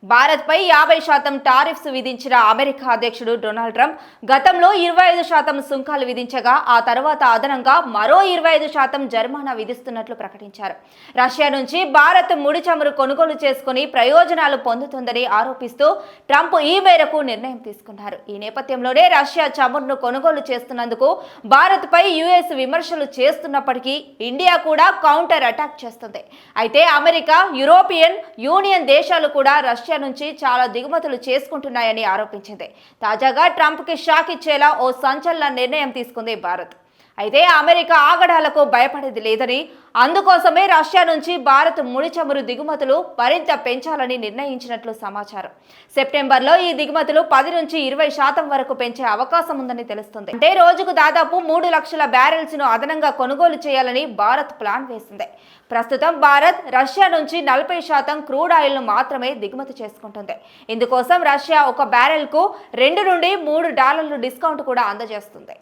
భారత్పై 50% టారిఫ్స్ విధించిన అమెరికా అధ్యక్షుడు డొనాల్డ్ ట్రంప్ గతంలో 25% సుంకాలు విధించగా ఆ తర్వాత అదనంగా మరో 25% జరిమానా విధిస్తున్నట్లు ప్రకటించారు. రష్యా నుంచి భారత్ ముడి చమురు కొనుగోలు చేసుకుని ప్రయోజనాలు పొందుతుందని ఆరోపిస్తూ ట్రంప్ ఈ మేరకు నిర్ణయం తీసుకున్నారు. ఈ నేపథ్యంలోనే రష్యా చమురును కొనుగోలు చేస్తున్నందుకు భారత్పై యుఎస్ విమర్శలు చేస్తున్నప్పటికీ ఇండియా కూడా కౌంటర్ అటాక్ చేస్తుంది. అయితే అమెరికా, యూరోపియన్ యూనియన్ దేశాలు కూడా రష్యా నుంచి చాలా దిగుమతులు చేసుకుంటున్నాయని ఆరోపించింది. తాజాగా ట్రంప్ కి షాక్ ఇచ్చేలా ఓ సంచలన నిర్ణయం తీసుకుంది భారత్. అయితే అమెరికా ఆగడాలకు భయపడేది లేదని, అందుకోసమే రష్యా నుంచి భారత్ ముడి చమురు దిగుమతులు మరింత పెంచాలని నిర్ణయించినట్లు సమాచారం. సెప్టెంబర్లో ఈ దిగుమతులు 10 నుంచి 20% వరకు పెంచే అవకాశం ఉందని తెలుస్తుంది. అంటే రోజుకు దాదాపు 3 లక్షల బ్యారెల్స్ ను అదనంగా కొనుగోలు చేయాలని భారత్ ప్లాన్ వేసింది. ప్రస్తుతం భారత్ రష్యా నుంచి 40% క్రూడ్ ఆయిల్ ను మాత్రమే దిగుమతి చేసుకుంటుంది. ఇందుకోసం రష్యా ఒక బ్యారెల్ కు $2 నుండి $3 డిస్కౌంట్ కూడా అందజేస్తుంది.